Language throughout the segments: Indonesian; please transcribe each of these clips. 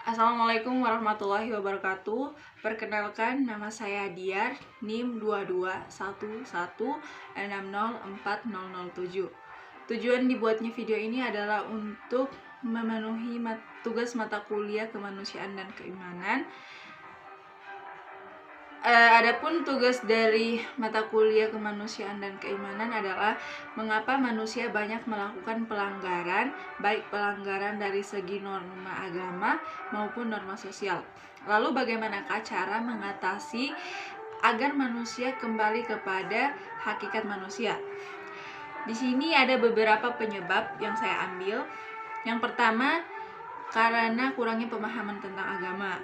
Assalamualaikum warahmatullahi wabarakatuh. Perkenalkan, nama saya Diar, NIM 2211160407. Tujuan dibuatnya video ini adalah untuk memenuhi tugas mata kuliah kemanusiaan dan keimanan. Adapun tugas dari mata kuliah kemanusiaan dan keimanan adalah mengapa manusia banyak melakukan pelanggaran, baik pelanggaran dari segi norma agama maupun norma sosial. Lalu bagaimanakah cara mengatasi agar manusia kembali kepada hakikat manusia? Di sini ada beberapa penyebab yang saya ambil. Yang pertama, karena kurangnya pemahaman tentang agama.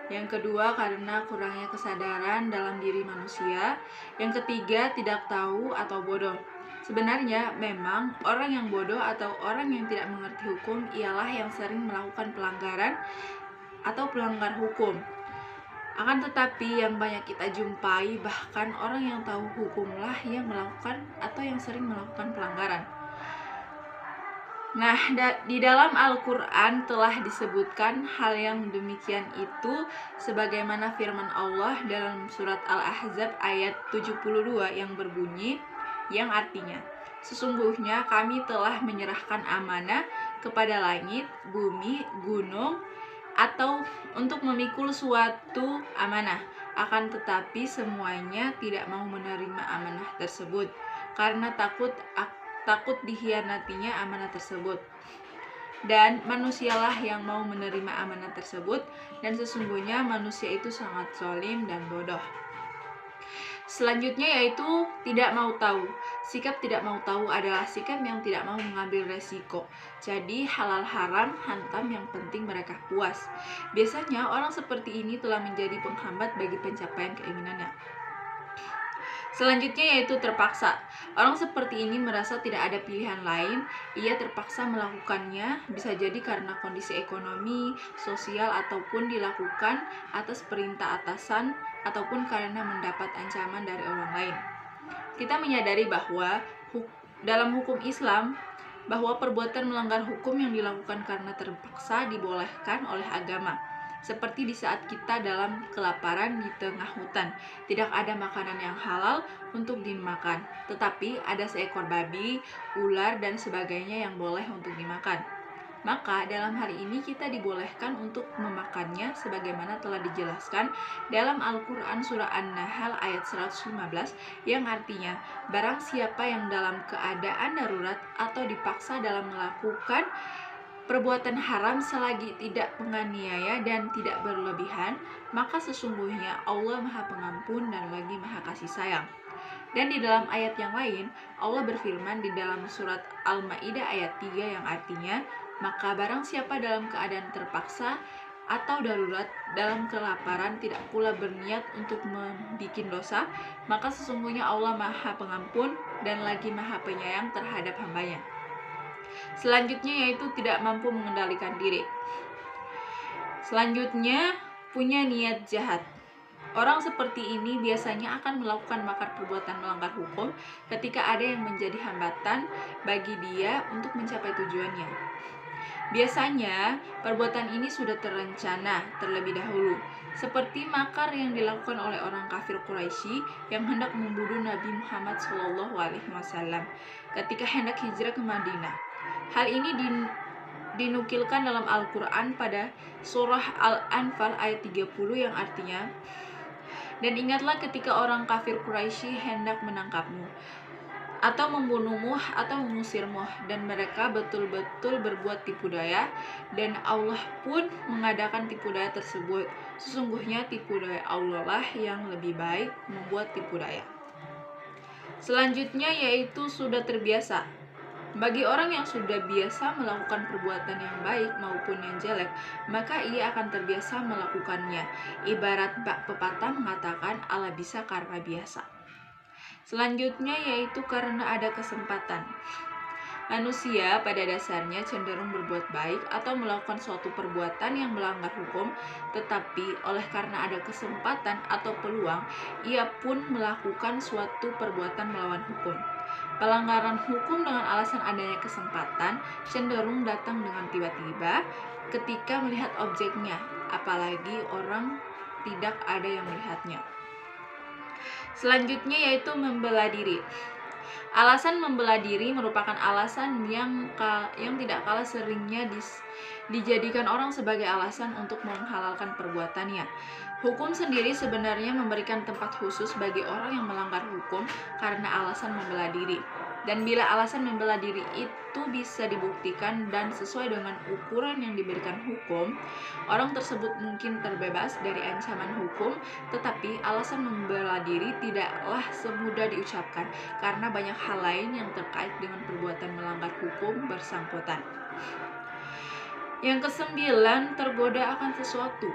Yang kedua, karena kurangnya kesadaran dalam diri manusia. Yang ketiga, tidak tahu atau bodoh. Sebenarnya memang orang yang bodoh atau orang yang tidak mengerti hukum ialah yang sering melakukan pelanggaran atau pelanggar hukum. Akan tetapi yang banyak kita jumpai, bahkan orang yang tahu hukumlah yang melakukan atau yang sering melakukan pelanggaran. Nah, di dalam Al-Quran telah disebutkan hal yang demikian itu sebagaimana firman Allah dalam surat Al-Ahzab ayat 72 yang berbunyi, yang artinya, sesungguhnya kami telah menyerahkan amanah kepada langit, bumi, gunung, atau untuk memikul suatu amanah. Akan tetapi semuanya tidak mau menerima amanah tersebut karena takut dikhianatinya amanah tersebut. Dan manusialah yang mau menerima amanah tersebut, dan sesungguhnya manusia itu sangat zalim dan bodoh. Selanjutnya yaitu tidak mau tahu. Sikap tidak mau tahu adalah sikap yang tidak mau mengambil resiko. Jadi halal haram hantam, yang penting mereka puas. Biasanya orang seperti ini telah menjadi penghambat bagi pencapaian keinginannya. Selanjutnya yaitu terpaksa. Orang seperti ini merasa tidak ada pilihan lain, ia terpaksa melakukannya, bisa jadi karena kondisi ekonomi, sosial, ataupun dilakukan atas perintah atasan, ataupun karena mendapat ancaman dari orang lain. Kita menyadari bahwa dalam hukum Islam, bahwa perbuatan melanggar hukum yang dilakukan karena terpaksa dibolehkan oleh agama. Seperti di saat kita dalam kelaparan di tengah hutan, tidak ada makanan yang halal untuk dimakan, tetapi ada seekor babi, ular, dan sebagainya yang boleh untuk dimakan. Maka dalam hal ini kita dibolehkan untuk memakannya sebagaimana telah dijelaskan dalam Al-Quran surah An-Nahl ayat 115 yang artinya, barang siapa yang dalam keadaan darurat atau dipaksa dalam melakukan perbuatan haram selagi tidak menganiaya dan tidak berlebihan, maka sesungguhnya Allah Maha Pengampun dan lagi Maha Kasih Sayang. Dan di dalam ayat yang lain, Allah berfirman di dalam surat Al-Maidah ayat 3 yang artinya, maka barang siapa dalam keadaan terpaksa atau darurat dalam kelaparan tidak pula berniat untuk membuat dosa, maka sesungguhnya Allah Maha Pengampun dan lagi Maha Penyayang terhadap hambanya. Selanjutnya yaitu tidak mampu mengendalikan diri. Selanjutnya, punya niat jahat. Orang seperti ini biasanya akan melakukan makar perbuatan melanggar hukum ketika ada yang menjadi hambatan bagi dia untuk mencapai tujuannya. Biasanya, perbuatan ini sudah terencana terlebih dahulu, seperti makar yang dilakukan oleh orang kafir Quraisy yang hendak membunuh Nabi Muhammad SAW ketika hendak hijrah ke Madinah. Hal ini dinukilkan dalam Al-Quran pada surah Al-Anfal ayat 30 yang artinya, dan ingatlah ketika orang kafir Quraisy hendak menangkapmu atau membunuhmu atau mengusirmu, dan mereka betul-betul berbuat tipu daya, dan Allah pun mengadakan tipu daya tersebut. Sesungguhnya tipu daya Allah lah yang lebih baik membuat tipu daya. Selanjutnya yaitu sudah terbiasa. Bagi orang yang sudah biasa melakukan perbuatan yang baik maupun yang jelek, maka ia akan terbiasa melakukannya. Ibarat pepatah mengatakan, Allah bisa karena biasa. Selanjutnya yaitu karena ada kesempatan. Manusia pada dasarnya cenderung berbuat baik atau melakukan suatu perbuatan yang melanggar hukum, tetapi oleh karena ada kesempatan atau peluang, ia pun melakukan suatu perbuatan melawan hukum. Pelanggaran hukum dengan alasan adanya kesempatan cenderung datang dengan tiba-tiba ketika melihat objeknya, apalagi orang tidak ada yang melihatnya. Selanjutnya yaitu membela diri. Alasan membela diri merupakan alasan yang tidak kalah seringnya dijadikan orang sebagai alasan untuk menghalalkan perbuatannya. Hukum sendiri sebenarnya memberikan tempat khusus bagi orang yang melanggar hukum karena alasan membela diri. Dan bila alasan membela diri itu bisa dibuktikan dan sesuai dengan ukuran yang diberikan hukum, orang tersebut mungkin terbebas dari ancaman hukum, tetapi alasan membela diri tidaklah semudah diucapkan karena banyak hal lain yang terkait dengan perbuatan melanggar hukum bersangkutan. Yang kesembilan, tergoda akan sesuatu.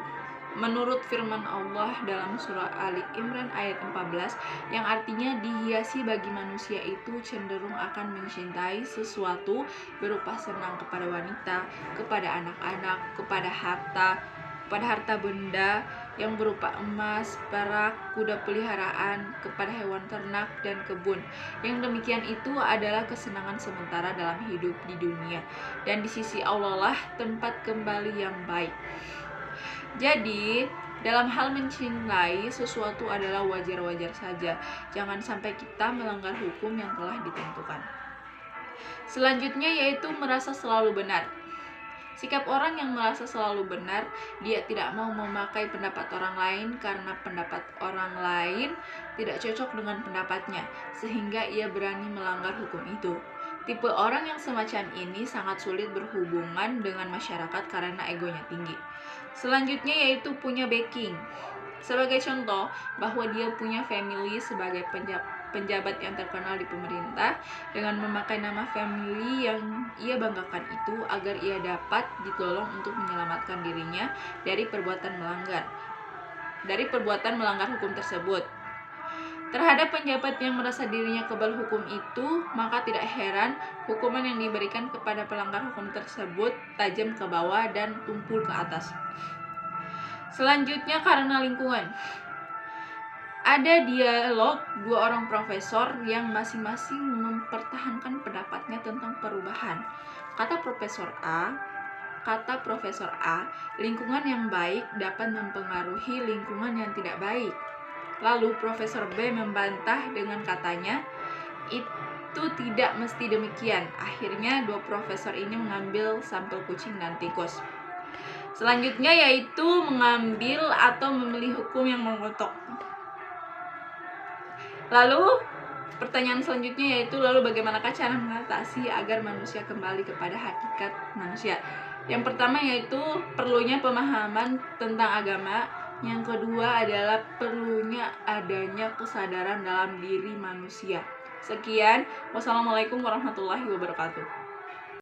Menurut firman Allah dalam surah Ali Imran ayat 14 yang artinya dihiasi bagi manusia itu cenderung akan mencintai sesuatu berupa senang kepada wanita, kepada anak-anak, kepada harta benda yang berupa emas, perak, kuda peliharaan, kepada hewan ternak dan kebun. Yang demikian itu adalah kesenangan sementara dalam hidup di dunia, dan di sisi Allah lah tempat kembali yang baik. Jadi, dalam hal mencintai sesuatu adalah wajar-wajar saja. Jangan sampai kita melanggar hukum yang telah ditentukan. Selanjutnya yaitu merasa selalu benar. Sikap orang yang merasa selalu benar, dia tidak mau memakai pendapat orang lain karena pendapat orang lain tidak cocok dengan pendapatnya, sehingga ia berani melanggar hukum itu. Tipe orang yang semacam ini sangat sulit berhubungan dengan masyarakat karena egonya tinggi. Selanjutnya yaitu punya backing. Sebagai contoh, bahwa dia punya family sebagai penjabat yang terkenal di pemerintah dengan memakai nama family yang ia banggakan itu agar ia dapat ditolong untuk menyelamatkan dirinya dari perbuatan melanggar hukum tersebut. Terhadap penjabat yang merasa dirinya kebal hukum itu, maka tidak heran hukuman yang diberikan kepada pelanggar hukum tersebut tajam ke bawah dan tumpul ke atas. Selanjutnya karena lingkungan. Ada dialog dua orang profesor yang masing-masing mempertahankan pendapatnya tentang perubahan. Kata Profesor A, lingkungan yang baik dapat mempengaruhi lingkungan yang tidak baik. Lalu Profesor B membantah dengan katanya, itu tidak mesti demikian. Akhirnya dua profesor ini mengambil sampel kucing dan tikus. Selanjutnya yaitu mengambil atau memilih hukum yang mengotok. Lalu pertanyaan selanjutnya yaitu bagaimanakah cara mengatasi agar manusia kembali kepada hakikat manusia? Yang pertama yaitu perlunya pemahaman tentang agama. Yang kedua adalah perlunya adanya kesadaran dalam diri manusia. Sekian, wassalamualaikum warahmatullahi wabarakatuh.